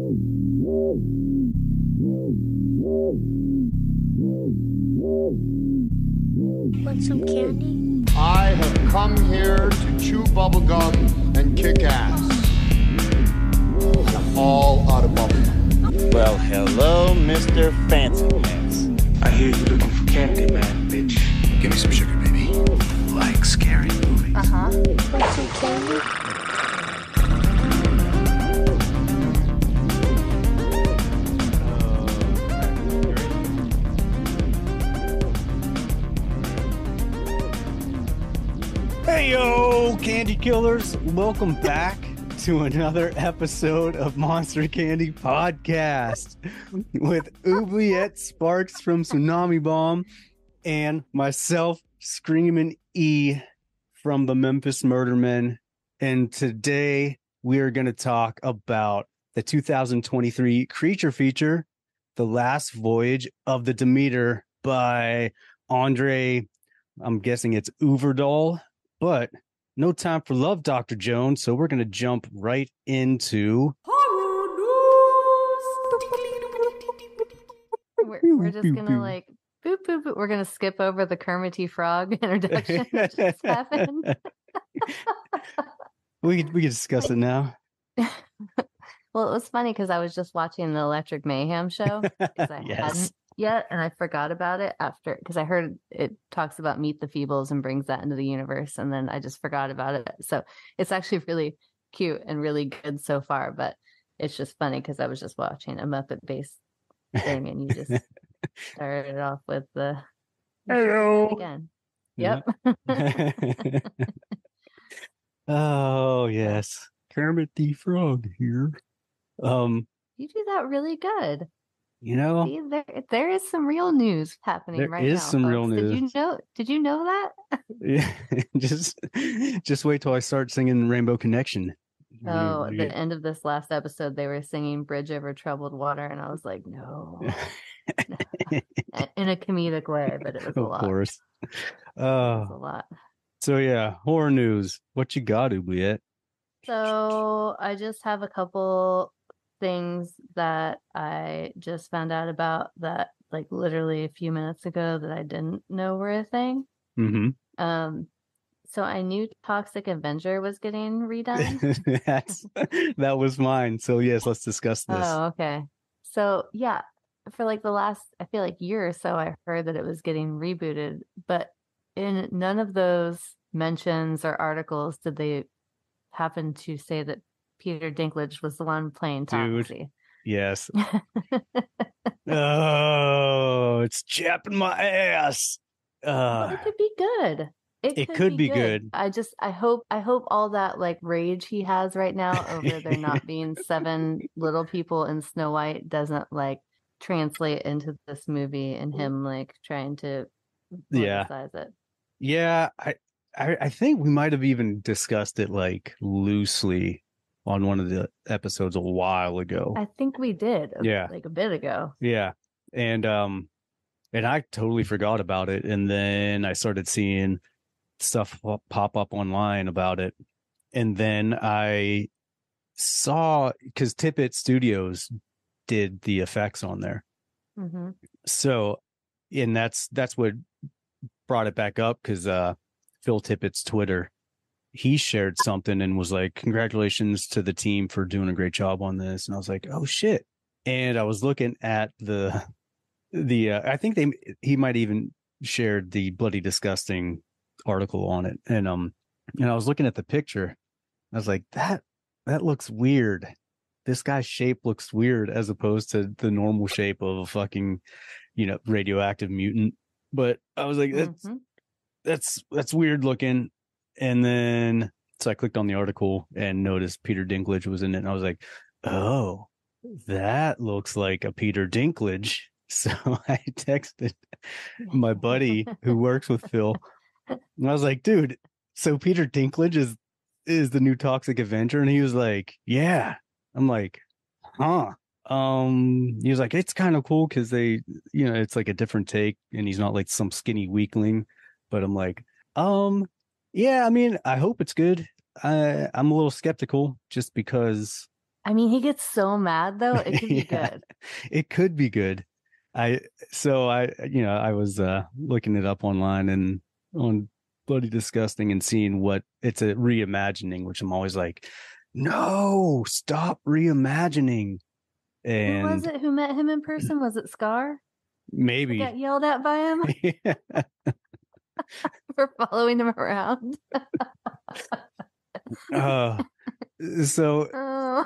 Want some candy? I have come here to chew bubblegum and kick ass. And I'm all out of bubblegum. Well, hello, Mr. Fancy Pants. I hear you looking for candy, man, bitch. Give me some sugar, baby. Like scary movies. Uh-huh. Want some candy? Hey yo, candy killers! Welcome back to another episode of Monster Candy Podcast with Oubliette Sparks from Tsunami Bomb and myself, Screamin' E from the Memphis Murdermen. And today we are going to talk about the 2023 creature feature, The Last Voyage of the Demeter by Andre, I'm guessing it's Uverdahl. But no time for love, Dr. Jones, so we're going to jump right into... We're just going to like, boop, boop, boop. We're going to skip over the Kermity Frog introduction that just happened. we can discuss it now. Well, it was funny because I was just watching the Electric Mayhem show. I hadn't yet, and I forgot about it after, because I heard it talks about Meet the Feebles and brings that into the universe, and then I just forgot about it. So it's actually really cute and really good so far, but it's just funny because I was just watching a Muppet-based thing, and you just started off with the hello again. Yep. Oh, yes. Kermit the Frog here. You do that really good. You know, see, there is some real news happening right now. There is some folks. real news. Did you know that? Yeah, just wait till I start singing Rainbow Connection. Oh, at the end of this last episode, they were singing Bridge Over Troubled Water, and I was like, no. In a comedic way, but it was a lot. Of course. It was a lot. So yeah, horror news. What you got, Oubliette? So I just have a couple things that I just found out about that, like literally a few minutes ago, that I didn't know were a thing. Mm-hmm. So I knew Toxic Avenger was getting redone. That was mine. So yes, let's discuss this. Oh, okay. So yeah, for like the last, I feel like year or so, I heard that it was getting rebooted, but in none of those mentions or articles did they happen to say that Peter Dinklage was the one playing Toxie. Dude, yes. Oh, it's chapping my ass. But it could be good. It could be good. I hope all that like rage he has right now over there not being 7 little people in Snow White doesn't like translate into this movie and him like trying to politicize it. Yeah, I think we might have even discussed it like loosely on one of the episodes a while ago. I think we did. Like a bit ago. Yeah. And I totally forgot about it. And then I started seeing stuff pop up online about it. And then I saw, because Tippett Studios did the effects on there. Mm-hmm. So, and that's what brought it back up, because Phil Tippett's Twitter, he shared something and was like, congratulations to the team for doing a great job on this. And I was like, oh shit. And I was looking at the I think he might even shared the Bloody Disgusting article on it. And I was looking at the picture. I was like, that looks weird. This guy's shape looks weird as opposed to the normal shape of a fucking, radioactive mutant. But I was like, that's weird looking. And then, so I clicked on the article and noticed Peter Dinklage was in it. And I was like, oh, that looks like a Peter Dinklage. So I texted my buddy who works with Phil. And I was like, dude, so Peter Dinklage is the new Toxic Avenger? And he was like, yeah. I'm like, huh. He was like, it's kind of cool because they, it's like a different take and he's not like some skinny weakling. But I'm like, yeah, I mean, I hope it's good. I'm a little skeptical just because I mean, he gets so mad though. It could be Yeah, good. it could be good. I was looking it up online and on Bloody Disgusting and seeing what it's a reimagining, which I'm always like, no, stop reimagining. Who was And it who met him in person? Was it Scar? Who maybe got yelled at by him yeah. for following him around? uh, so Oh.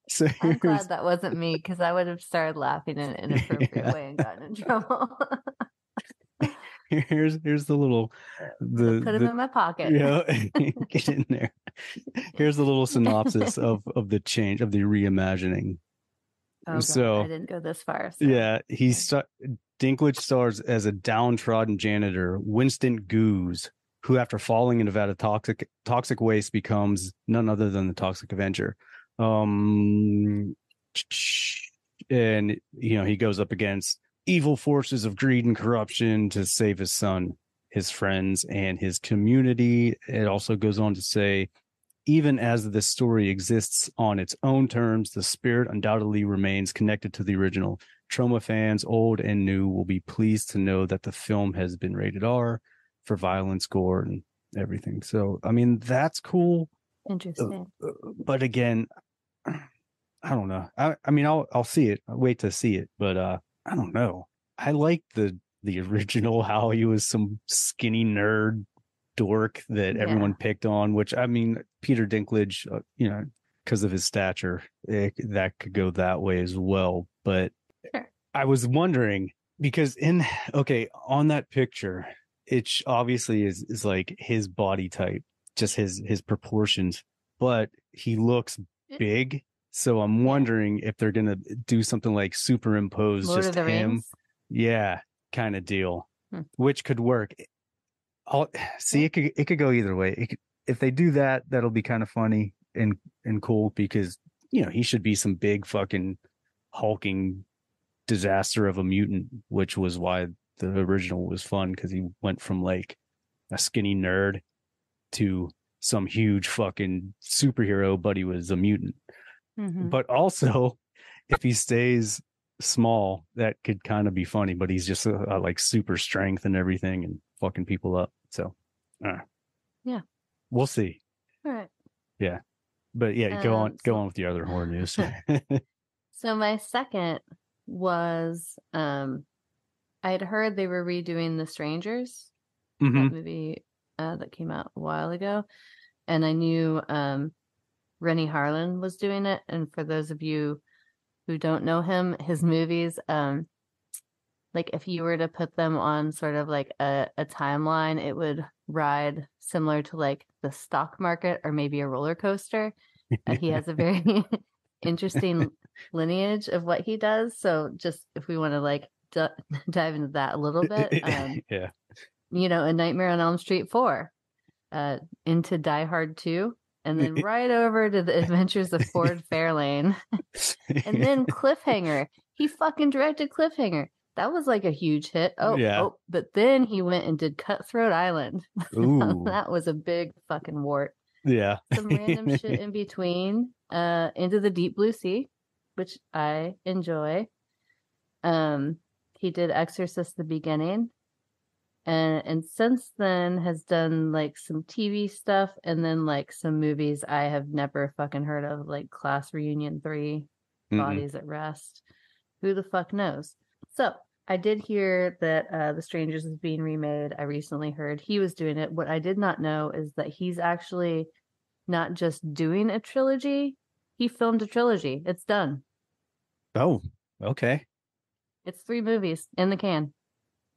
so I'm glad that wasn't me because I would have started laughing in an inappropriate way and gotten in trouble. here's the little Put him in my pocket. Get in there. Here's the little synopsis of the change of the reimagining. Oh, so God, I didn't go this far. So. Yeah, Dinklage stars as a downtrodden janitor, Winston Goose, who after falling into a vat of toxic waste becomes none other than the Toxic Avenger. And he goes up against evil forces of greed and corruption to save his son, his friends, and his community. It also goes on to say, even as the story exists on its own terms, the spirit undoubtedly remains connected to the original. Trauma fans, old and new, will be pleased to know that the film has been rated R for violence, gore, and everything. So, I mean, that's cool. Interesting. But again, I don't know. I mean, I'll see it. I'll wait to see it. But I don't know. I like the original, how he was some skinny nerd dork that everyone picked on, which, I mean, Peter Dinklage, because of his stature, that could go that way as well. But sure. I was wondering, because on that picture, it obviously is like his body type, just his proportions, but he looks big. So I'm wondering if they're going to do something like superimpose Lord just of the him. Rings? Yeah, kind of deal, which could work. It could go either way. If they do that, that'll be kind of funny and cool, because he should be some big fucking hulking disaster of a mutant, which was why the original was fun, because he went from like a skinny nerd to some huge fucking superhero, but he was a mutant. Mm-hmm. But also, if he stays small, that could kind of be funny, but he's just like super strength and everything and fucking people up. So yeah, we'll see. All right. Yeah, but yeah, go on with the other horror news. So my second was I had heard they were redoing The Strangers, that movie that came out a while ago, and I knew Rennie Harlan was doing it. And for those of you who don't know him, his movies, like if you were to put them on sort of like a timeline, it would ride similar to like the stock market or maybe a roller coaster. He has a very interesting lineage of what he does. So just if we want to like dive into that a little bit, yeah, A Nightmare on Elm Street 4, into Die Hard 2, and then right over to The Adventures of Ford Fairlane, and then Cliffhanger. He fucking directed Cliffhanger. That was like a huge hit. But then he went and did Cutthroat Island. That was a big fucking wart. Yeah. Some random shit in between. Into the Deep Blue Sea, which I enjoy. He did Exorcist the Beginning. And since then has done like some TV stuff and then like some movies I have never fucking heard of, like Class Reunion 3, Bodies at Rest. Who the fuck knows? So I did hear that The Strangers is being remade. I recently heard he was doing it. What I did not know is that he's actually not just doing a trilogy. He filmed a trilogy. It's done. Oh, okay. It's 3 movies in the can.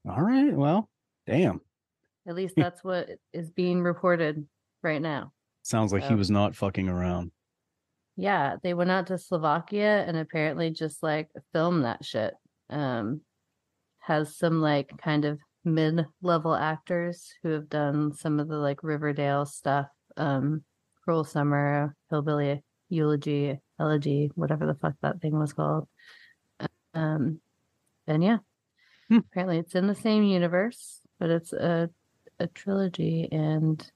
All right. Well, damn. At least that's what is being reported right now. Sounds like he was not fucking around. Yeah, they went out to Slovakia and apparently just like filmed that shit. Has some like kind of mid-level actors who have done some of the like Riverdale stuff, Cruel Summer, Hillbilly Elegy, whatever the fuck that thing was called. And yeah, apparently it's in the same universe, but it's a trilogy, and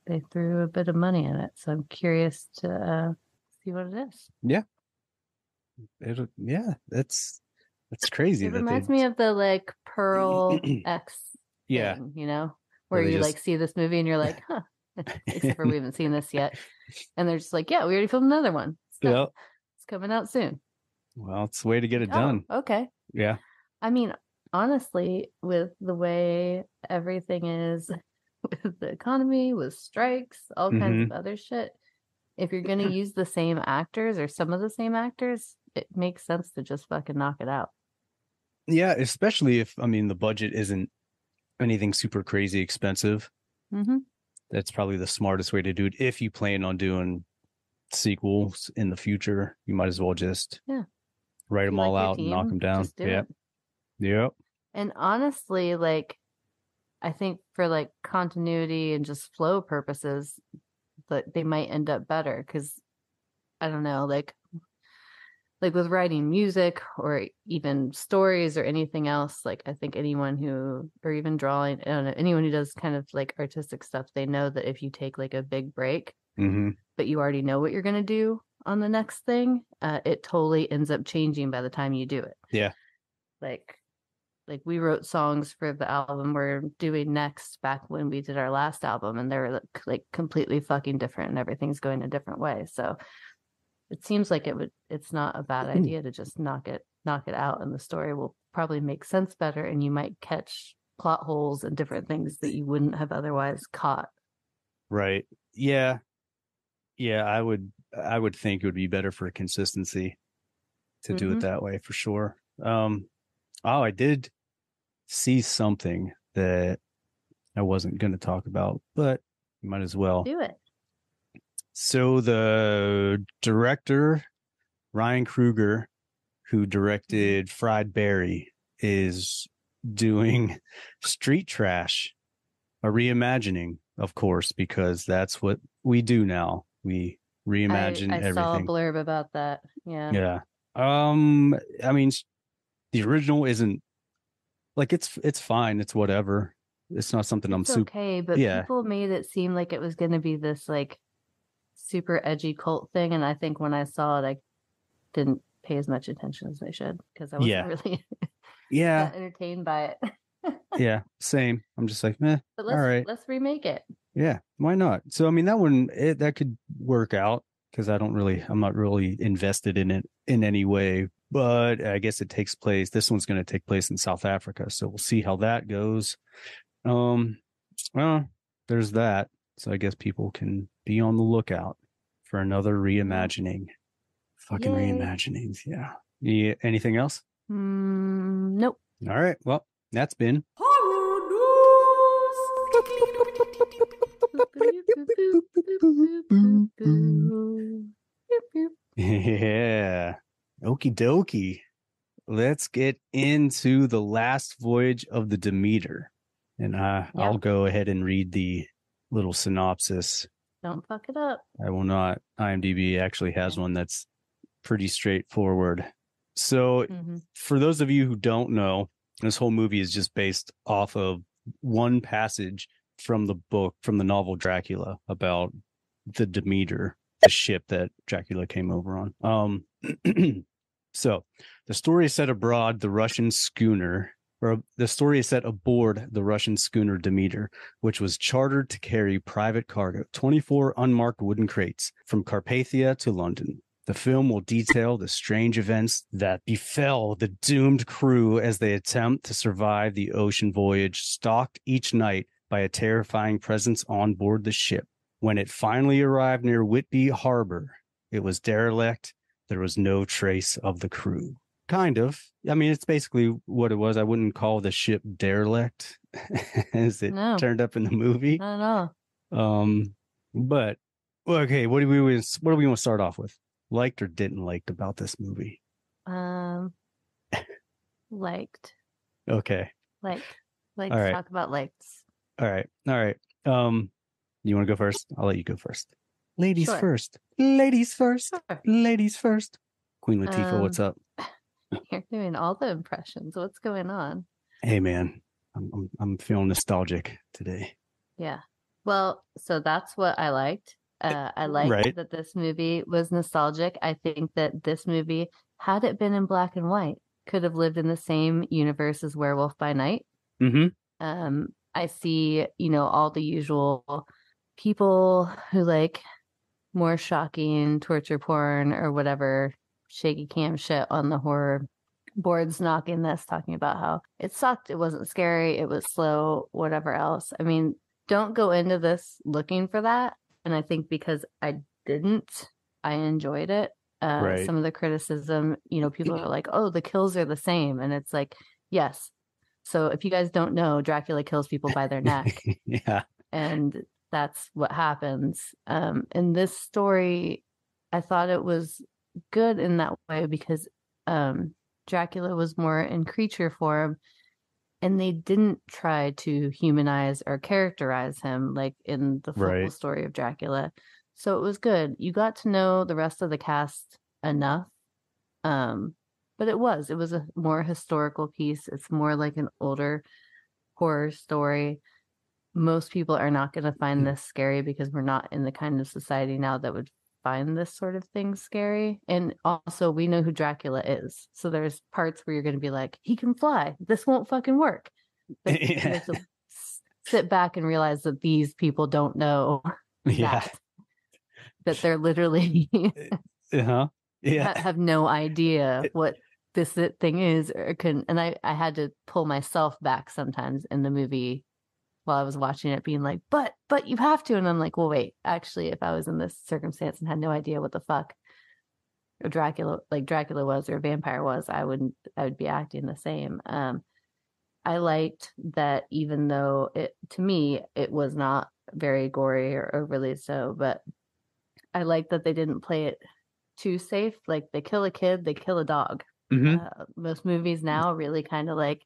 they threw a bit of money in it. So I'm curious to see what it is. Yeah. That's crazy. It reminds me of the like Pearl X yeah, thing, where you like see this movie and you're like, huh. Except for we haven't seen this yet. And they're just like, yeah, we already filmed another one. Yep. It's coming out soon. Well, it's a way to get it done. Okay. Yeah. I mean, honestly, with the way everything is with the economy, with strikes, all kinds of other shit, if you're going to use the same actors or some of the same actors, it makes sense to just fucking knock it out. Yeah, especially if, the budget isn't anything super crazy expensive. Mm-hmm. That's probably the smartest way to do it. If you plan on doing sequels in the future, you might as well just write them all out and knock them down. Yep. And honestly, like, I think for like continuity and just flow purposes, that they might end up better because I don't know, like with writing music or even stories or anything else, like I think anyone who, or even drawing, I don't know, anyone who does kind of like artistic stuff, they know that if you take like a big break, but you already know what you're going to do on the next thing, it totally ends up changing by the time you do it. Yeah. Like we wrote songs for the album we're doing next back when we did our last album, and they're like completely fucking different and everything's going a different way. So it seems like it's not a bad idea to just knock it out, and the story will probably make sense better, and you might catch plot holes and different things that you wouldn't have otherwise caught. Right. Yeah. Yeah, I would think it would be better for consistency to do it that way for sure. I did see something that I wasn't going to talk about, but you might as well. Do it. So the director, Ryan Kruger, who directed Fried Berry, is doing Street Trash, a reimagining, of course, because that's what we do now. We reimagine everything. I saw a blurb about that. Yeah. Yeah. The original isn't like it's fine. It's whatever. It's not something I'm super okay, but people made it seem like it was going to be this like super edgy cult thing, and I think when I saw it, I didn't pay as much attention as I should because I wasn't really entertained by it. Yeah, same. I'm just like, meh. But all right, let's remake it. Yeah, why not? So that one that could work out because I'm not really invested in it in any way. But I guess this one's going to take place in South Africa, so we'll see how that goes. Well, there's that. So I guess people can be on the lookout for another reimagining. Fucking reimaginings, yeah. Anything else? Nope. All right. Well, that's been yeah. Okie dokie. Let's get into the last voyage of the Demeter. And I'll go ahead and read the little synopsis. Don't fuck it up. I will not. IMDb actually has one that's pretty straightforward. So for those of you who don't know, this whole movie is just based off of one passage from the novel Dracula about the Demeter, the ship that Dracula came over on. So the story is set aboard the Russian schooner Demeter, which was chartered to carry private cargo, 24 unmarked wooden crates from Carpathia to London. The film will detail the strange events that befell the doomed crew as they attempt to survive the ocean voyage, stalked each night by a terrifying presence on board the ship. When it finally arrived near Whitby Harbor, it was derelict. There was no trace of the crew. Kind of. It's basically what it was. I wouldn't call the ship derelict as it turned up in the movie. Not at all. But okay, what do we want to start off with? Liked or didn't liked about this movie? Liked. Okay. Like to talk about likes. All right. You want to go first? I'll let you go first. Ladies first. Ladies first. Sure. Ladies first. Queen Latifah, what's up? You're doing all the impressions. What's going on? Hey, man, I'm feeling nostalgic today. Yeah. Well, so that's what I liked. I like that this movie was nostalgic. I think that this movie, had it been in black and white, could have lived in the same universe as Werewolf by Night. I see, all the usual people who like more shocking torture porn or whatever shaky cam shit on the horror boards knocking this, talking about how it sucked, it wasn't scary, it was slow, whatever else. I mean, don't go into this looking for that. And I think because I didn't, I enjoyed it. Some of the criticism, people are like, oh, the kills are the same. And it's like, yes. So if you guys don't know, Dracula kills people by their neck. And that's what happens. In this story, I thought it was good in that way because Dracula was more in creature form, and they didn't try to humanize or characterize him like in the full story of Dracula. So it was good. You got to know the rest of the cast enough. But it was a more historical piece. It's more like an older horror story. Most people are not going to find this scary because we're not in the kind of society now that would find this sort of thing scary. And also, we know who Dracula is. So there's parts where you're going to be like, he can fly. This won't fucking work. But you have to sit back and realize that these people don't know that they're literally have no idea what this thing is or can. And I had to pull myself back sometimes in the movie while I was watching it, being like, but you have to. And I'm like, well, wait, actually, if I was in this circumstance and had no idea what the fuck Dracula was or a vampire was, I would be acting the same. I liked that, even though to me it was not very gory or overly so, but I liked that they didn't play it too safe. Like, they kill a kid, they kill a dog. Most movies now really kind of like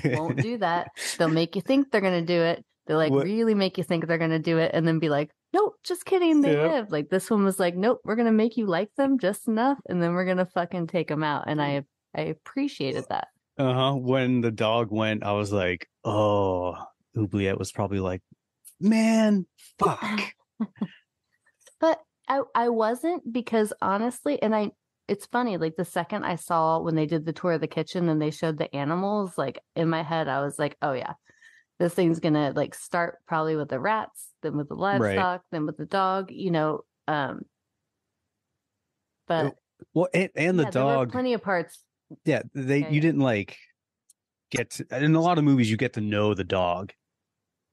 won't do that. They'll make you think they're gonna do it. They like really make you think they're gonna do it, and then be like, nope, just kidding, they live. Like, this one was like, nope, we're gonna make you like them just enough, and then we're gonna fucking take them out. And I appreciated that. When the dog went, I was like, oh, Oubliette was probably like, man, fuck. But I wasn't, because honestly, and it's funny, like the second I saw when they did the tour of the kitchen and they showed the animals, like in my head, I was like, oh yeah, this thing's gonna like start probably with the rats, then with the livestock, then with the dog, but and the dog, there were plenty of parts. Yeah, you didn't like get to, in a lot of movies you get to know the dog,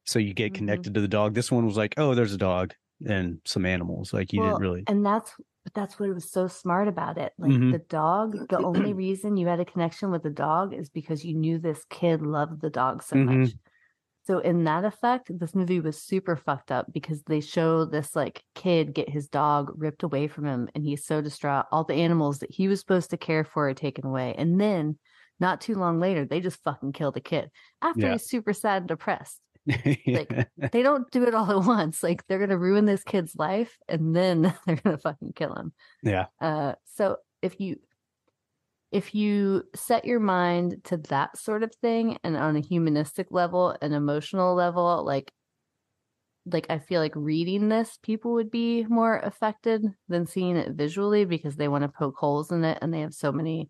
so you get connected to the dog. This one was like, oh, there's a dog and some animals, like you didn't really. And that's what was so smart about it. Like the dog, the only reason you had a connection with the dog is because you knew this kid loved the dog so much. So in that effect, this movie was super fucked up because they show this like kid get his dog ripped away from him, and he's so distraught. All the animals that he was supposed to care for are taken away. And then not too long later, they just fucking kill the kid after he's super sad and depressed. Like, they don't do it all at once. Like, they're gonna ruin this kid's life, and then they're gonna fucking kill him. So if you set your mind to that sort of thing, and on a humanistic level, an emotional level, like I feel like reading this, people would be more affected than seeing it visually, because they want to poke holes in it, and they have so much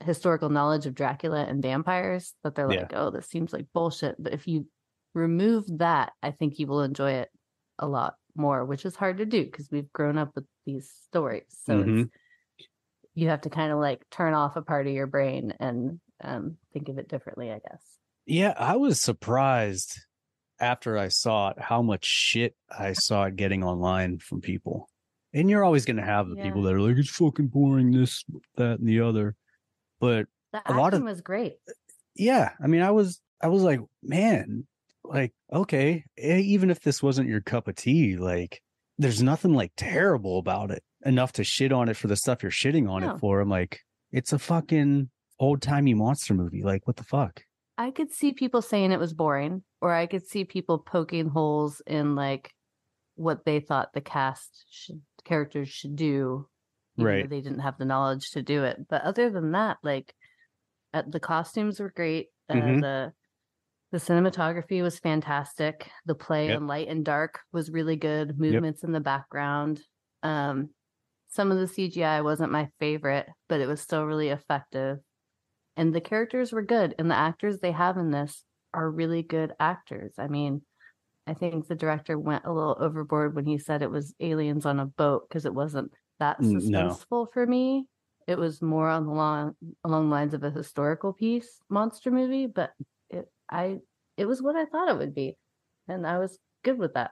historical knowledge of Dracula and vampires that they're like, oh, this seems like bullshit. But if you remove that, I think you will enjoy it a lot more, which is hard to do because we've grown up with these stories. So you have to kind of like turn off a part of your brain and think of it differently, I guess. Yeah, I was surprised after I saw it how much shit I saw it getting online from people. And you're always going to have the people that are like, it's fucking boring, this, that, and the other. But the acting was great. Yeah. I mean, I was like, man, like, okay, even if this wasn't your cup of tea, like, there's nothing like terrible about it enough to shit on it for the stuff you're shitting on it for. I'm like, it's a fucking old-timey monster movie. Like, what the fuck? I could see people saying it was boring, or I could see people poking holes in like what they thought the characters should do, even though they didn't have the knowledge to do it. But other than that, like, the costumes were great. The The cinematography was fantastic. The play Yep. on light and dark was really good. Movements in the background. Some of the CGI wasn't my favorite, but it was still really effective. And the characters were good. And the actors they have in this are really good actors. I mean, I think the director went a little overboard when he said it was aliens on a boat, because it wasn't that suspenseful for me. It was more along the lines of a historical piece monster movie, but it was what I thought it would be, and I was good with that.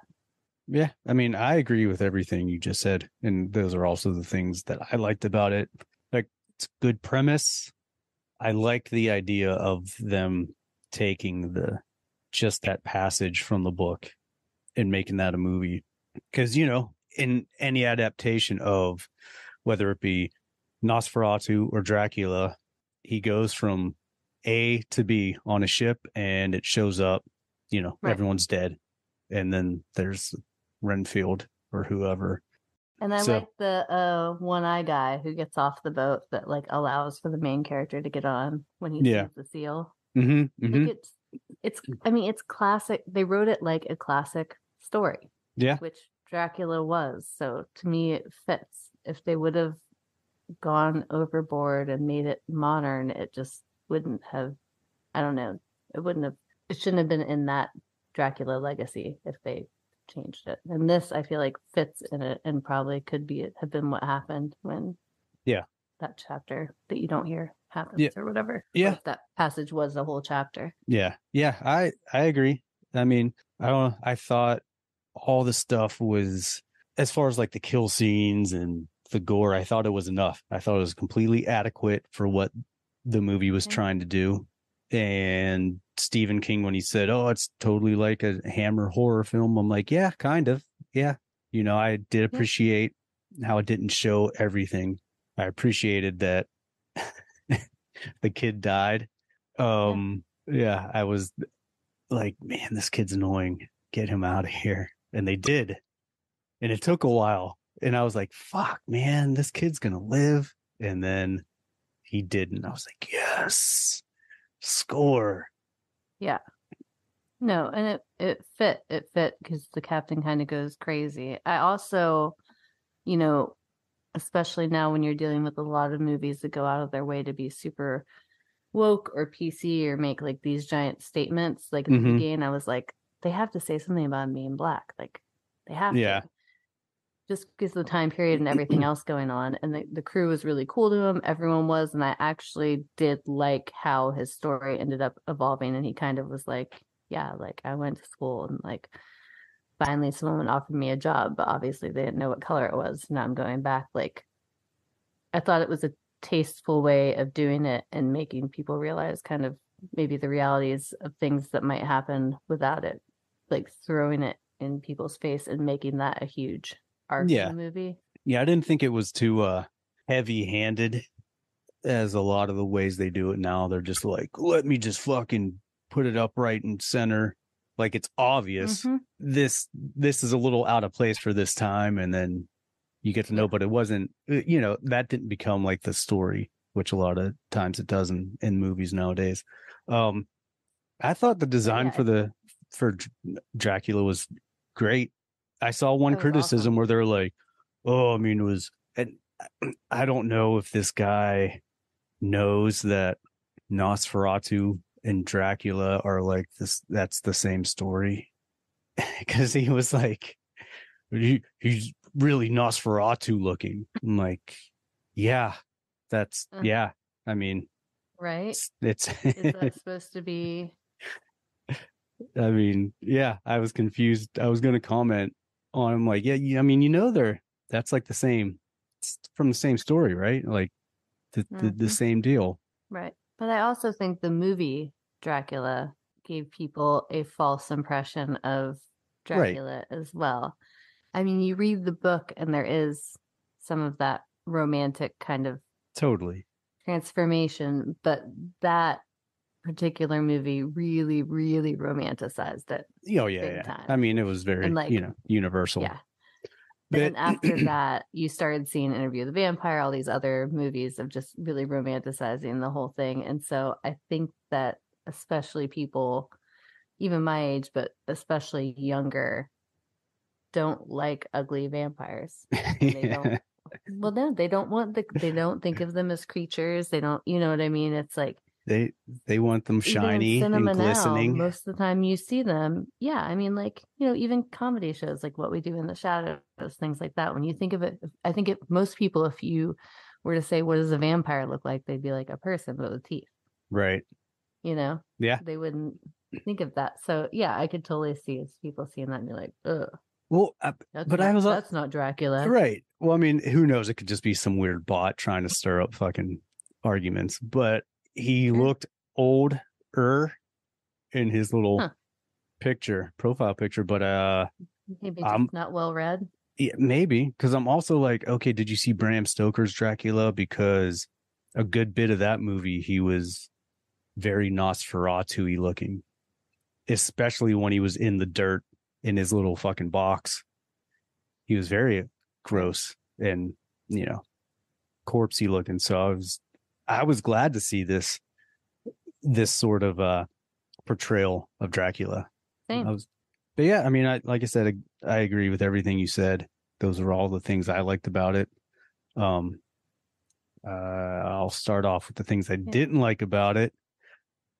Yeah, I mean, I agree with everything you just said, and those are also the things that I liked about it. Like, it's a good premise. I like the idea of them taking just that passage from the book and making that a movie, because in any adaptation of whether it be Nosferatu or Dracula, he goes from A to B on a ship, and it shows up, right. Everyone's dead, and then there's Renfield or whoever. And I like the one-eye guy who gets off the boat that like allows for the main character to get on when he sees the seal. Like it's classic. They wrote it like a classic story, which Dracula was. So to me, it fits. If they would have gone overboard and made it modern, it just wouldn't have. I don't know. It shouldn't have been in that Dracula legacy if they changed it. And this, I feel like, fits in it, and probably could have been what happened when that chapter that you don't hear happens or whatever. Or if that passage was the whole chapter. I agree. I mean, I don't know. I thought all the stuff was, as far as like the kill scenes and the gore, I thought it was enough. I thought it was completely adequate for what the movie was trying to do. And Stephen King, when he said, "Oh, it's totally like a Hammer horror film," I'm like, yeah, kind of. Yeah. I did appreciate how it didn't show everything. I appreciated that the kid died. I was like, man, this kid's annoying. Get him out of here. And they did. And it took a while. And I was like, fuck, man, this kid's going to live. And then he didn't. I was like, yes, score. Yeah. No, and it fit because the captain kind of goes crazy. I also, especially now when you're dealing with a lot of movies that go out of their way to be super woke or PC or make like these giant statements. Like at the beginning, I was like, they have to say something about him being black. Like they have to. Just because of the time period and everything else going on. And the crew was really cool to him. Everyone was. And I actually did like how his story ended up evolving. And he kind of was like, yeah, like I went to school and like finally someone offered me a job, but obviously they didn't know what color it was. Now I'm going back. Like I thought it was a tasteful way of doing it and making people realize kind of maybe the realities of things that might happen without it, like throwing it in people's face and making that a huge arc in the movie. I didn't think it was too heavy-handed as a lot of the ways they do it now. They're just like, let me just fucking put it up right in center, like it's obvious. This is a little out of place for this time, and then you get to know, but it wasn't, that didn't become like the story, which a lot of times it does in movies nowadays. I thought the design for Dracula was great. I saw one criticism where they're like, "Oh, I mean, it was," and I don't know if this guy knows that Nosferatu and Dracula are like this. That's the same story, because he was like, he's really Nosferatu looking. I'm like, yeah, that's yeah. I mean, right? It's is that supposed to be? I mean, yeah, I was confused. I was going to comment on him like, yeah, I mean, that's like the same, it's from the same story, right? Like the same deal. Right. But I also think the movie Dracula gave people a false impression of Dracula as well. I mean, you read the book and there is some of that romantic kind of transformation, but that particular movie really, really romanticized it. Oh yeah. Time. I mean, it was very, universal. Yeah. Then after that, you started seeing Interview with the Vampire, all these other movies of just really romanticizing the whole thing. And so I think that especially people even my age, but especially younger, don't like ugly vampires. And they don't. Well, no, they don't want they don't think of them as creatures. They don't, you know what I mean? It's like they want them shiny and glistening. Now, most of the time you see them. Yeah, I mean, like, you know, even comedy shows like What We Do in the Shadows, things like that. When you think of it, I think most people, if you were to say, what does a vampire look like? They'd be like a person but with teeth. Right. You know? Yeah. They wouldn't think of that. So yeah, I could totally see people seeing that and be like, ugh. Well, that's not Dracula. Right. Well, I mean, who knows? It could just be some weird bot trying to stir up fucking arguments. But he looked older in his little profile picture. But maybe just not well read. Yeah, maybe, because I'm also like, okay, did you see Bram Stoker's Dracula? Because a good bit of that movie, he was very Nosferatu-y looking, especially when he was in the dirt in his little fucking box. He was very gross and, you know, corpsey looking. So I was glad to see this sort of portrayal of Dracula. Same. But yeah, I mean, like I said, I agree with everything you said. Those are all the things I liked about it. I'll start off with the things I didn't like about it.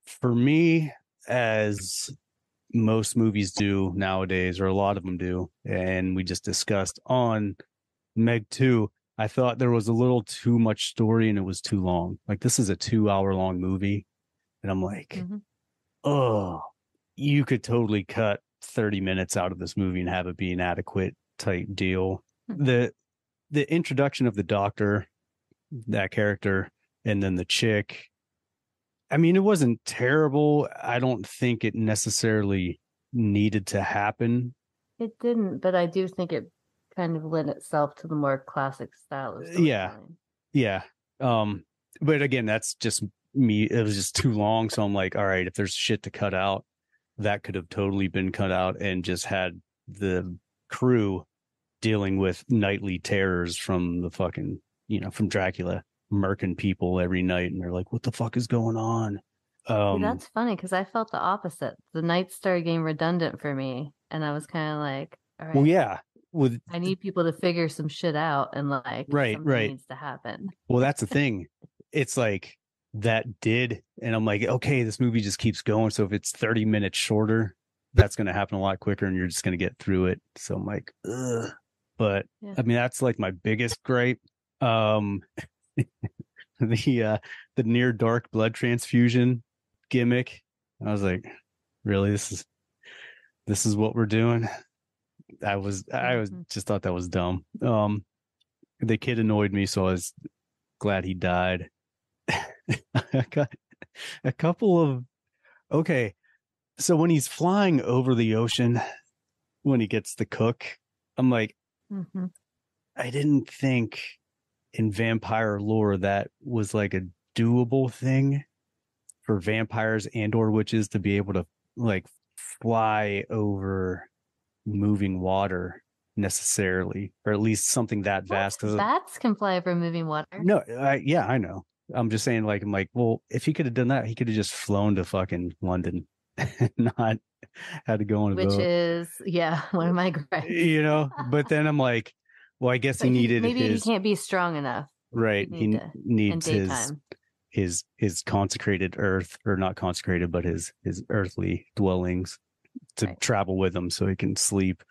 For me, as most movies do nowadays, or a lot of them do, and we just discussed on Meg 2, I thought there was a little too much story and it was too long. Like, this is a 2-hour long movie, and I'm like, oh, you could totally cut 30 minutes out of this movie and have it be an adequate type deal. The introduction of the doctor, that character, and then the chick, I mean, it wasn't terrible. I don't think it necessarily needed to happen. It didn't, but I do think it kind of lent itself to the more classic style of storytelling. Yeah. But again, that's just me. It was just too long. So I'm like, all right, if there's shit to cut out, that could have totally been cut out and just had the crew dealing with nightly terrors from the fucking, you know, from Dracula murking people every night, and they're like, what the fuck is going on? That's funny, because I felt the opposite. The night started getting redundant for me, and I was kind of like, all right, well, yeah, I need people to figure some shit out, and like, right needs to happen. Well, that's the thing. It's like that and I'm like, okay, this movie just keeps going, so if it's 30 minutes shorter, that's going to happen a lot quicker and you're just going to get through it. So I'm like, ugh. But yeah. I mean, that's like my biggest gripe. The near dark blood transfusion gimmick, I was like, really, this is what we're doing? I just thought that was dumb. The kid annoyed me, so I was glad he died. I got a couple of so when he's flying over the ocean, when he gets the cook, I'm like, I didn't think in vampire lore that was like a doable thing for vampires and or witches to be able to like fly over moving water necessarily, or at least something that vast. Bats can fly over moving water. No, yeah, I know. I'm just saying, like, I'm like, well, if he could have done that, he could have just flown to fucking London and not had to go on a boat. Which is, one of my gripes. You know, but then I'm like, well, I guess he needed maybe he can't be strong enough. Right. He needs his consecrated earth, or not consecrated, but his earthly dwellings to travel with him so he can sleep.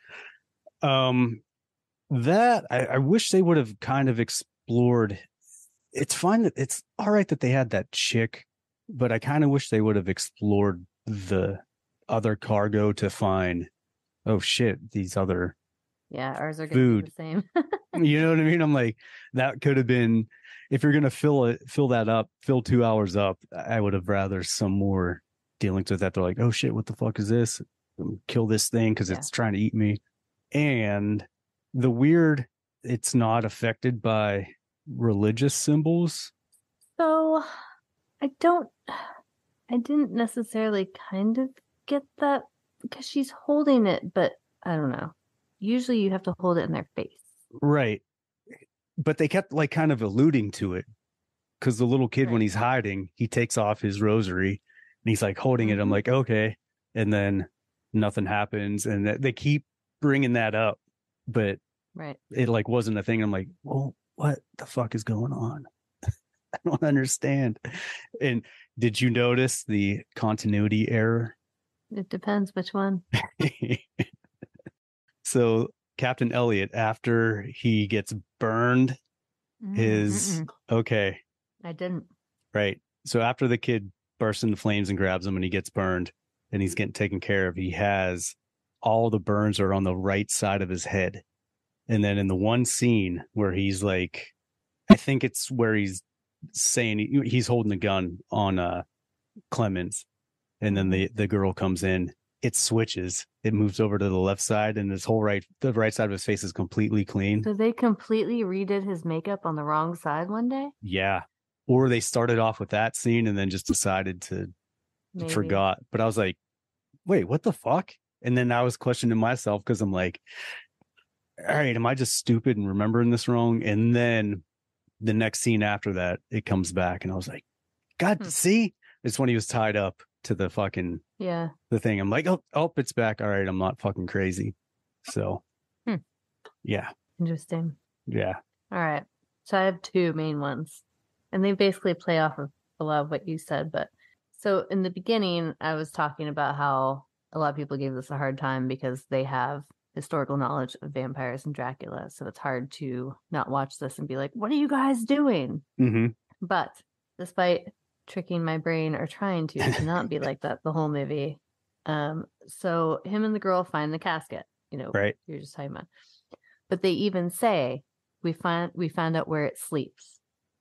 That I wish they would have kind of explored. It's fine that it's all right that they had that chick, but I kind of wish they would have explored the other cargo to find, oh shit, these other ours are gonna be the same. You know what I mean? I'm like, that could have been, if you're gonna fill 2 hours up, I would have rather some more dealings with that. They're like, oh shit, what the fuck is this? Kill this thing because it's trying to eat me. And the weird, it's not affected by religious symbols. So I didn't necessarily kind of get that, because she's holding it, but I don't know. Usually you have to hold it in their face. Right. But they kept like kind of alluding to it, because the little kid, when he's hiding, he takes off his rosary and he's like holding it. I'm like, okay, and then nothing happens, and they keep bringing that up, but Right. it like wasn't a thing. I'm like, well, what the fuck is going on? I don't understand. And did you notice the continuity error? It depends which one. So Captain Elliot, after he gets burned, okay. I didn't. Right. So after the kid bursts into flames and grabs him and he gets burned and he's getting taken care of, he has all the burns are on the right side of his head. And then in the one scene where he's like, I think it's where he's saying he's holding the gun on Clemens, and then the girl comes in, it switches, it moves over to the left side, and the right side of his face is completely clean. So they completely redid his makeup on the wrong side one day? Yeah. Or they started off with that scene and then just decided to forgot. But I was like, wait, what the fuck? And then I was questioning myself because I'm like, all right, am I just stupid and remembering this wrong? And then the next scene after that, it comes back, and I was like, God, see? It's when he was tied up to the fucking the thing. I'm like, oh, it's back. All right, I'm not fucking crazy. So, yeah. Interesting. Yeah. All right. So I have two main ones, and they basically play off of a lot of what you said. But so in the beginning, I was talking about how a lot of people gave this a hard time because they have historical knowledge of vampires and Dracula. So it's hard to not watch this and be like, what are you guys doing? Mm-hmm. But despite tricking my brain or trying to not be like that the whole movie, so him and the girl find the casket, right? You're just talking about. But they even say, we found out where it sleeps.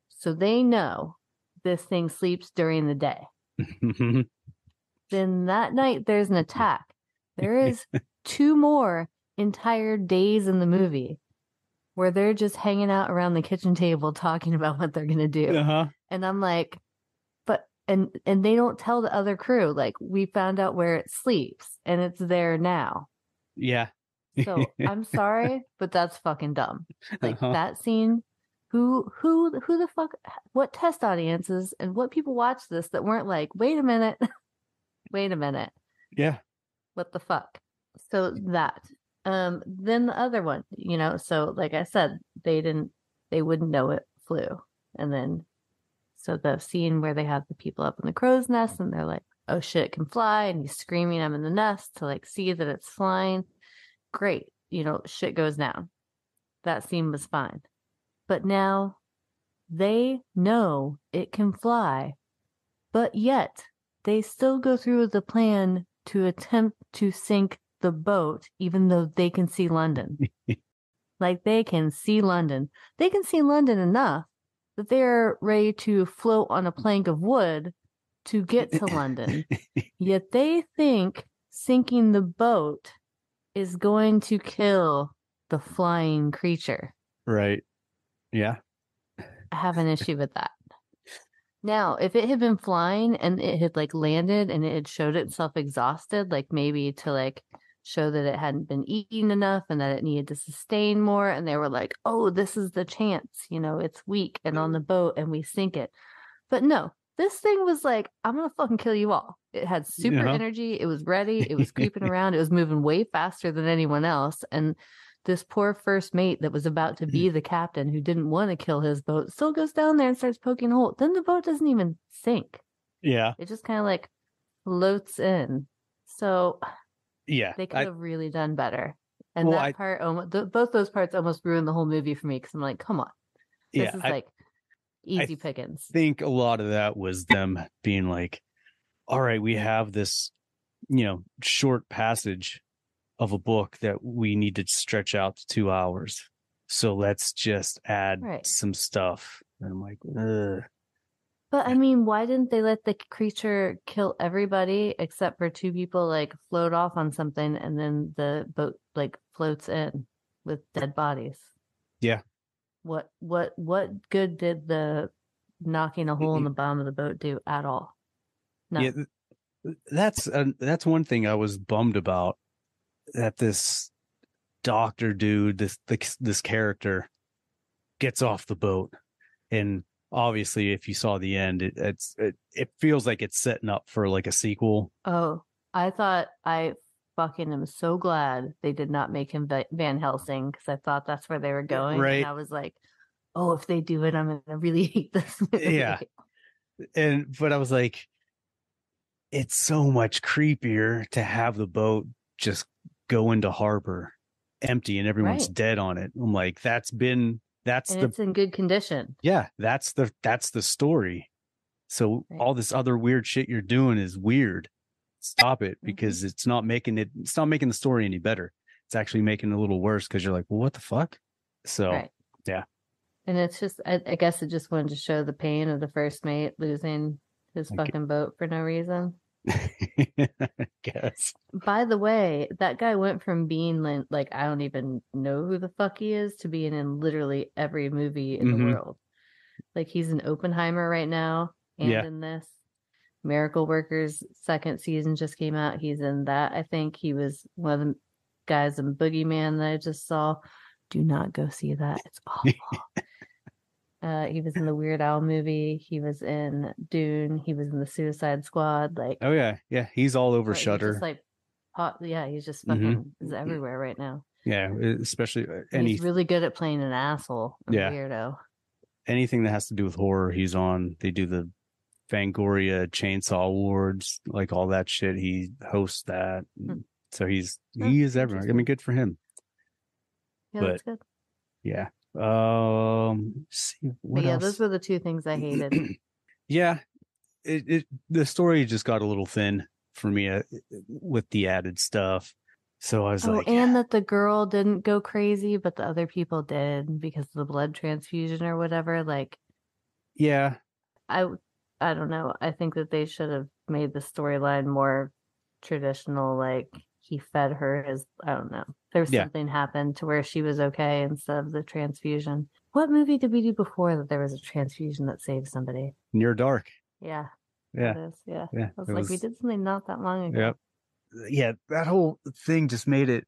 So they know this thing sleeps during the day. Then that night there's an attack. There is 2 more entire days in the movie where they're just hanging out around the kitchen table talking about what they're going to do. And I'm like, but, and they don't tell the other crew, like, we found out where it sleeps and it's there now. Yeah. So I'm sorry, but that's fucking dumb. Like that scene, who the fuck, what test audiences and what people watch this that weren't like, wait a minute. Yeah. What the fuck? So that, then the other one, so like I said, they wouldn't know it flew. And then, so the scene where they have the people up in the crow's nest and they're like, oh shit, it can fly. And he's screaming, I'm in the nest, to like see that it's flying. Great. Shit goes down. That scene was fine. But now they know it can fly, but yet they still go through with the plan to attempt to sink the boat, even though they can see London. Like they can see London. They can see London enough that they're ready to float on a plank of wood to get to London. Yet they think sinking the boat is going to kill the flying creature. Right. Yeah. I have an issue with that. Now, if it had been flying and it had like landed and it had showed itself exhausted, like maybe to like show that it hadn't been eaten enough and that it needed to sustain more, and they were like, oh, this is the chance, it's weak and on the boat and we sink it. But no, this thing was like, I'm gonna fucking kill you all. It had super energy, it was ready, it was creeping around, it was moving way faster than anyone else, and this poor first mate that was about to be the captain, who didn't want to kill his boat, still goes down there and starts poking a hole. Then the boat doesn't even sink. Yeah. It just kind of like floats in. So yeah, they could have really done better. And that part, both those parts almost ruined the whole movie for me, because I'm like, come on. This is like easy pickings. I think a lot of that was them being like, all right, we have this, short passage of a book that we need to stretch out to 2 hours. So let's just add some stuff. And I'm like, ugh. But I mean, why didn't they let the creature kill everybody except for 2 people, like float off on something, and then the boat like floats in with dead bodies? Yeah. What good did the knocking a hole in the bottom of the boat do at all? No. Yeah, that's one thing I was bummed about. That this doctor dude, this character, gets off the boat, and obviously, if you saw the end, it feels like it's setting up for like a sequel. Oh, I fucking am so glad they did not make him Van Helsing because I thought that's where they were going. Right. And I was like, oh, if they do it, I'm going to really hate this movie. Yeah. But I was like, it's so much creepier to have the boat just go into harbor empty and everyone's dead on it. I'm like, it's in good condition. Yeah, that's the story. So all this other weird shit you're doing is weird. Stop it, because it's not making the story any better. It's actually making it a little worse because you're like, well, what the fuck? So yeah. And it's just, I guess it just wanted to show the pain of the first mate losing his fucking boat for no reason. I guess. By the way, that guy went from being like, I don't even know who the fuck he is, to being in literally every movie in the world. Like, he's in Oppenheimer right now and in this. Miracle Workers second season just came out. He's in that. I think he was one of the guys in Boogeyman that I just saw. Do not go see that. It's awful. He was in the Weird Al movie. He was in Dune. He was in the Suicide Squad. Like, oh yeah, he's all over Shudder. He's just he's just fucking is everywhere right now. Yeah, especially he's really good at playing an asshole. Weirdo. Anything that has to do with horror, he's on. They do the Fangoria Chainsaw Awards, like all that shit. He hosts that. So he is everywhere. I mean, good for him. Yeah, that's good. Yeah. See what else? Those were the two things I hated. Yeah. The story just got a little thin for me with the added stuff. So I was and that the girl didn't go crazy, but the other people did because of the blood transfusion or whatever. Like, yeah, I don't know. I think that they should have made the storyline more traditional. Like, he fed her I don't know. There's something happened to where she was okay instead of the transfusion. What movie did we do before that there was a transfusion that saved somebody? Near Dark. Yeah. Yeah. That is, yeah. Yeah. I was like, we did something not that long ago. Yep. Yeah. That whole thing just made it,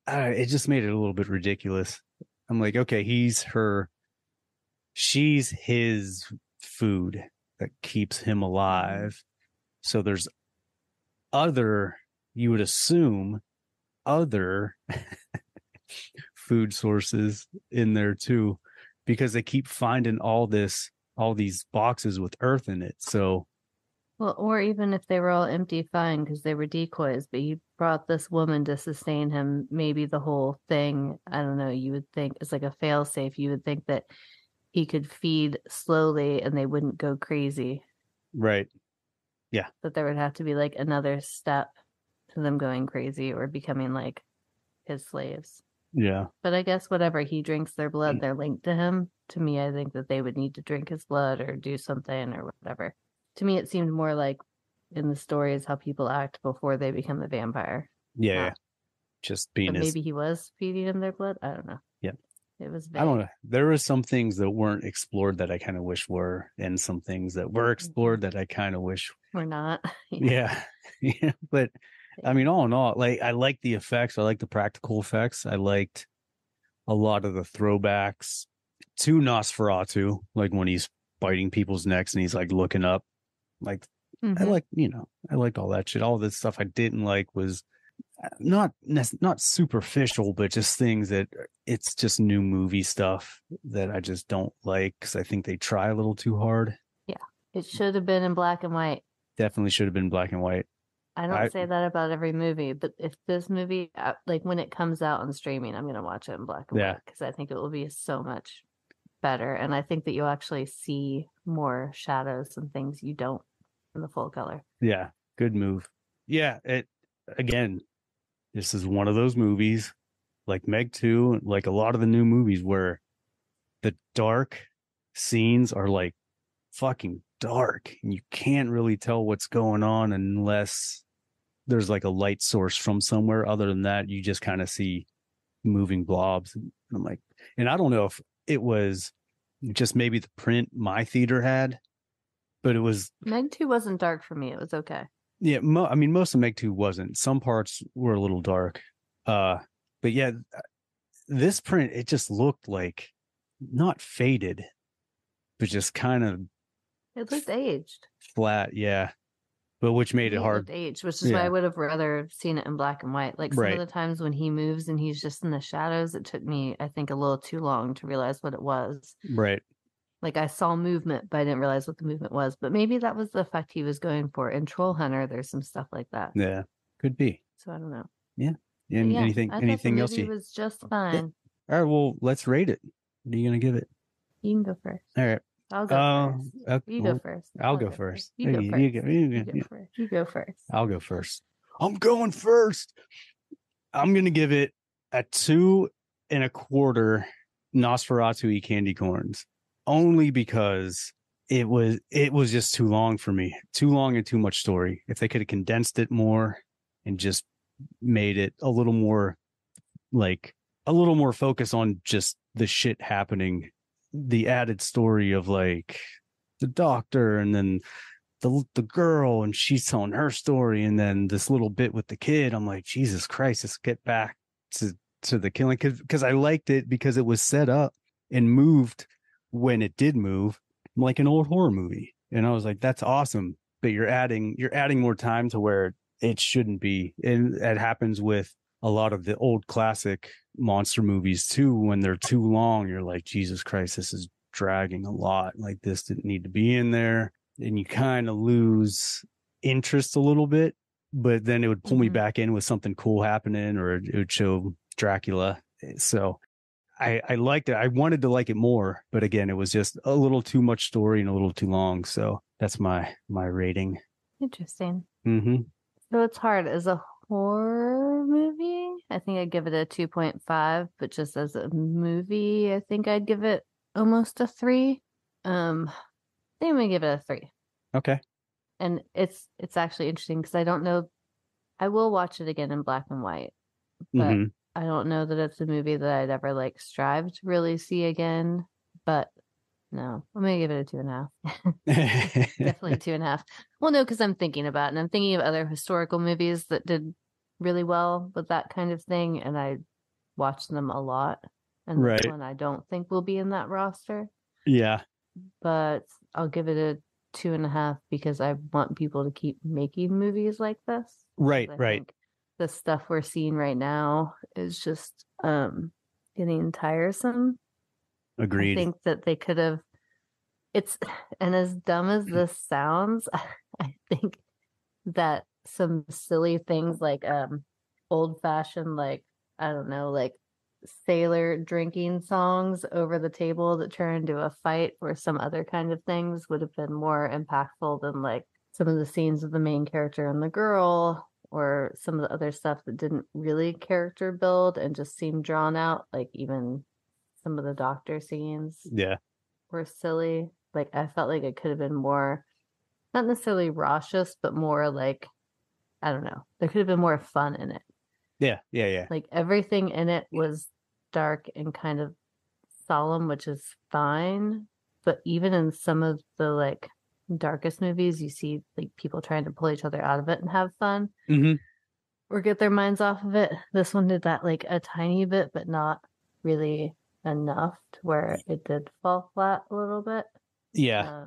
it just made it a little bit ridiculous. I'm like, okay, she's his food that keeps him alive. So there's you would assume other food sources in there too, because they keep finding all these boxes with earth in it. So, well, or even if they were all empty, fine, because they were decoys, but he brought this woman to sustain him. Maybe the whole thing, I don't know, you would think it's like a fail safe. You would think that he could feed slowly and they wouldn't go crazy. Right. Yeah. But there would have to be like another step to them going crazy or becoming like his slaves. Yeah. But I guess whatever, he drinks their blood, they're linked to him. To me, I think that they would need to drink his blood or do something or whatever. To me, it seemed more like in the stories how people act before they become a vampire. Yeah. Just being maybe he was feeding them their blood. I don't know. Yeah. It was vague. I don't know. There were some things that weren't explored that I kind of wish were, and some things that were explored that I kind of wish were not. Yeah. Yeah. But I mean, all in all, like, I like the effects. I like the practical effects. I liked a lot of the throwbacks to Nosferatu, like when he's biting people's necks and he's like looking up. Like, I liked all that shit. All this stuff I didn't like was not superficial, but just things that it's just new movie stuff that I just don't like because I think they try a little too hard. Yeah, it should have been in black and white. Definitely should have been black and white. I don't say that about every movie, but if this movie, like when it comes out on streaming, I'm going to watch it in black and white because I think it will be so much better. And I think that you'll actually see more shadows and things you don't in the full color. Yeah, good move. Yeah, again, this is one of those movies like Meg 2, like a lot of the new movies where the dark scenes are like fucking dark and you can't really tell what's going on unless there's like a light source from somewhere. Other than that, you just kind of see moving blobs. And I'm like, and I don't know if it was just maybe the print my theater had, but it was Meg 2 wasn't dark for me. It was okay. Yeah, I mean, most of Meg 2 wasn't. Some parts were a little dark. But yeah, this print, it just looked like not faded, but just kind of it looked aged. Flat, yeah. but which made it He hard. looked aged, which is why I would have rather seen it in black and white. Like some Right. of the times when he moves and he's just in the shadows, it took me, I think, a little too long to realize what it was. Right. Like I saw movement, but I didn't realize what the movement was. But maybe that was the effect he was going for. In Troll Hunter, there's some stuff like that. Yeah, could be. So I don't know. Yeah. And yeah, anything else? It was just fine. All right. Well, let's rate it. What are you gonna give it? You can go first. All right. I'll go first. Okay, You go first. I'll go first. You go first. You go first. I'll go first. I'm going first. I'm gonna give it a 2.25 Nosferatu candy corns, only because it was just too long for me. Too long and too much story. If they could have condensed it more and just made it a little more focus on just the shit happening, the added story of like the doctor and then the girl and she's telling her story and then this little bit with the kid. I'm like, Jesus Christ, let's get back to the killing, because I liked it because it was set up and moved when it did move, like an old horror movie. And I was like, that's awesome. But you're adding more time to where it shouldn't be. And that happens with a lot of the old classic monster movies too. When they're too long, you're like, Jesus Christ, this is dragging a lot. Like, this didn't need to be in there. And you kind of lose interest a little bit, but then it would pull me back in with something cool happening, or it would show Dracula. So I liked it. I wanted to like it more, but again, it was just a little too much story and a little too long. So that's my rating. Interesting. Mm-hmm. So it's hard. As a horror movie, I think I'd give it a 2.5, but just as a movie, I think I'd give it almost a 3. I think I'm gonna give it a 3. Okay. And it's actually interesting because I don't know. I will watch it again in black and white, but I don't know that it's a movie that I'd ever like strive to really see again. But no, I'm gonna give it a 2.5. Definitely 2.5. Well, no, because I'm thinking about it, and I'm thinking of other historical movies that did really well with that kind of thing, and I watched them a lot. And this one I don't think will be in that roster. Yeah. But I'll give it a 2.5 because I want people to keep making movies like this. Right. The stuff we're seeing right now is just getting tiresome. Agreed. I think that they could have. And as dumb as this sounds, I think that some silly things like old fashioned, like, I don't know, like sailor drinking songs over the table that turn into a fight or some other kind of things would have been more impactful than like some of the scenes of the main character and the girl, or some of the other stuff that didn't really character build and just seemed drawn out. Like even some of the doctor scenes were silly. Like I felt like it could have been more, not necessarily raucous, but more like, I don't know, there could have been more fun in it. Yeah. Like everything in it was dark and kind of solemn, which is fine. But even in some of the like darkest movies, you see like people trying to pull each other out of it and have fun or get their minds off of it. This one did that like a tiny bit, but not really enough to where it did fall flat a little bit. Yeah.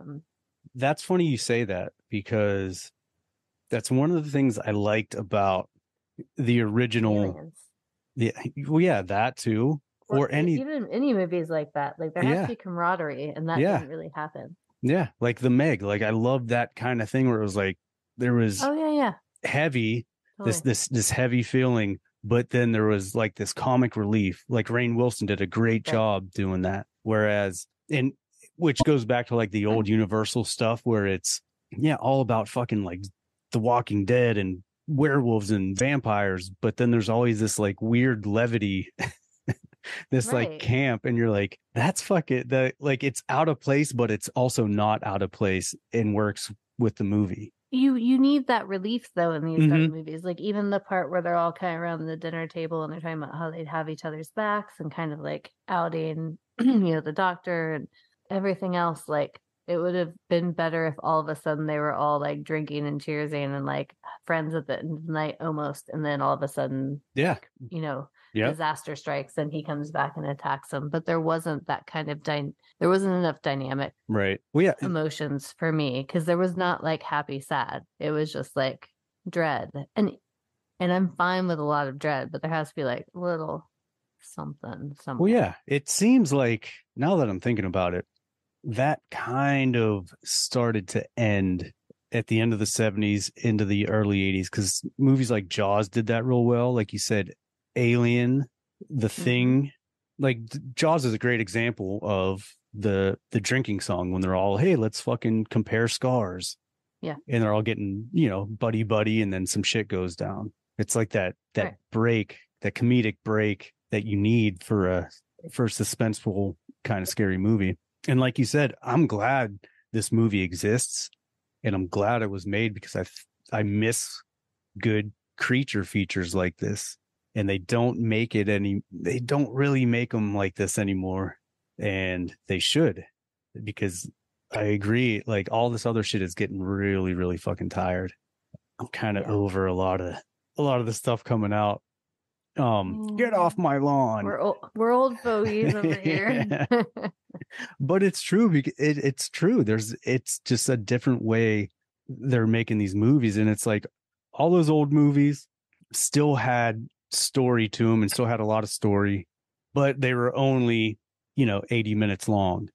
That's funny you say that, because that's one of the things I liked about the original. Aliens. Yeah, that too. Or even any movies like that. Like there has to be camaraderie, and that didn't really happen. Yeah, like the Meg. Like I love that kind of thing where it was like there was heavy, totally. this heavy feeling, but then there was like this comic relief. Like Rainn Wilson did a great job doing that. Whereas which goes back to like the old Universal stuff where it's all about fucking like The Walking Dead and werewolves and vampires, but then there's always this like weird levity, this like camp, and you're like, that's fucking like it's out of place, but it's also not out of place and works with the movie. You need that relief though in these dark movies. Like even the part where they're all kind of around the dinner table and they're talking about how they'd have each other's backs and kind of like outing, the doctor and everything else. Like it would have been better if all of a sudden they were all like drinking and cheersing and like friends at the end of the night almost, and then all of a sudden, disaster strikes and he comes back and attacks them. But there wasn't that kind of there wasn't enough dynamic emotions for me, because there was not like happy, sad. It was just like dread. And I'm fine with a lot of dread, but there has to be like little something. Well, yeah, it seems like, now that I'm thinking about it, that kind of started to end at the end of the 70s into the early 80s, because movies like Jaws did that real well. Like you said, Alien, The Thing. Like Jaws is a great example of the drinking song, when they're all, hey, let's fucking compare scars. Yeah. And they're all getting, buddy, and then some shit goes down. It's like that break, that comedic break that you need for a suspenseful kind of scary movie. And like you said, I'm glad this movie exists. And I'm glad it was made, because I miss good creature features like this, and they don't really make them like this anymore, and they should, because I agree, like all this other shit is getting really, really fucking tired. I'm kind of over a lot of the stuff coming out. Get off my lawn. We're old fogies over here. But it's true, because it's true. It's just a different way they're making these movies, and it's like all those old movies still had story to them and still had a lot of story, but they were only 80 minutes long,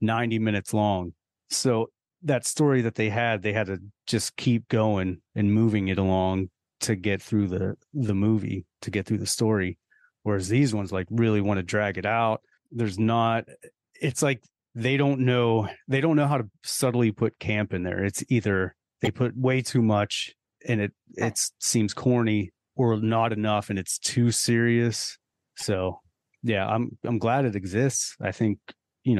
90 minutes long. So that story that they had to just keep going and moving it along to get through the movie, to get through the story. Whereas these ones like really want to drag it out. It's like they don't know how to subtly put camp in there. It's either they put way too much and it seems corny, or not enough and it's too serious. So yeah, I'm glad it exists. I think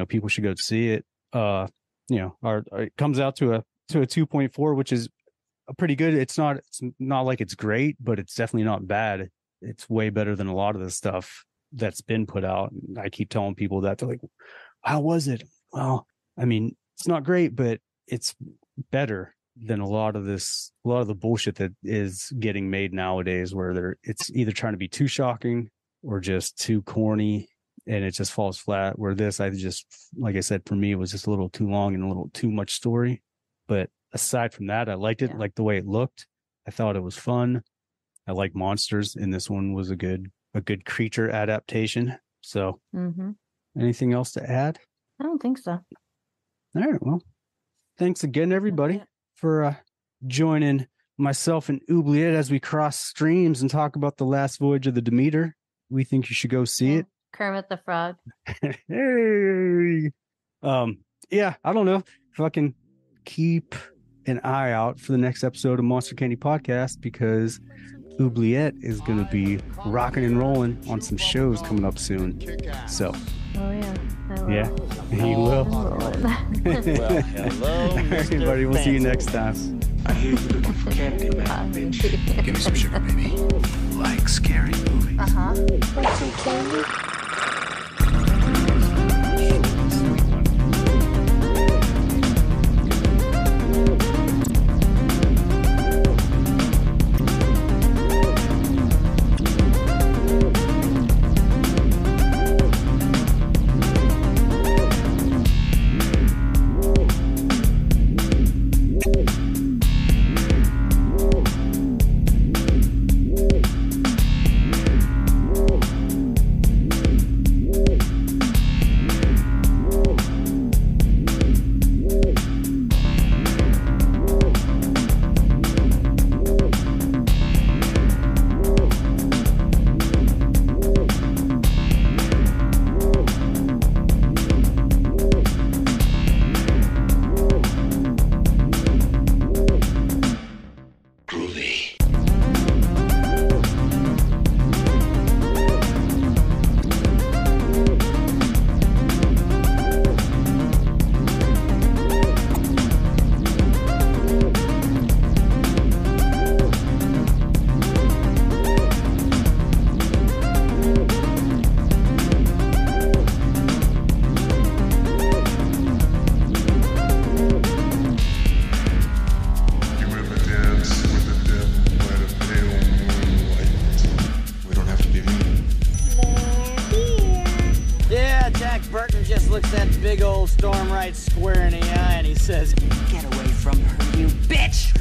people should go see it. It comes out to a 2.4, which is pretty good. It's not like it's great, but it's definitely not bad. It's way better than a lot of the stuff that's been put out. I keep telling people that. They're like, how was it? Well, I mean, it's not great, but it's better than a lot of the bullshit that is getting made nowadays, where it's either trying to be too shocking or just too corny, and it just falls flat. Where this, like I said, for me, it was just a little too long and a little too much story. But aside from that, I liked it. Like the way it looked. I thought it was fun. I like monsters, and this one was a good creature adaptation. So anything else to add? I don't think so. All right. Well, thanks again, everybody, for joining myself and Oubliette as we cross streams and talk about the last voyage of the Demeter. We think you should go see it. Kermit the Frog. Hey. Yeah, I don't know. Fucking keep an eye out for the next episode of Monster Candy Podcast, because Oubliette is going to be rocking and rolling on some shows coming up soon. So, oh yeah, yeah, he will. Well, hello, everybody. We'll see you next time. I hear you looking for candy, man, bitch. Give me some sugar, baby. Like scary movies. Want some candy? right square in the eye and he says, "Get away from her, you bitch!"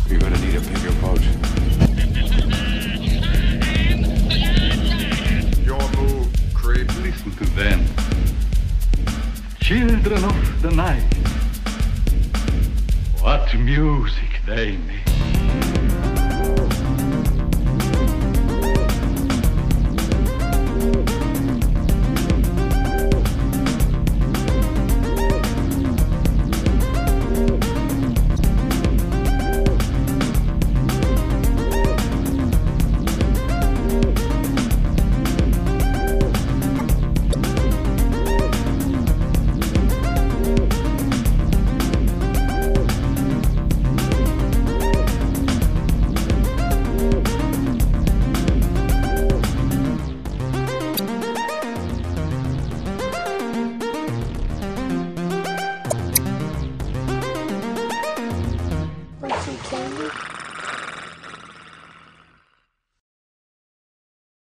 You're gonna need a bigger boat. Your move, creep. Listen to them. Children of the night. What music they make.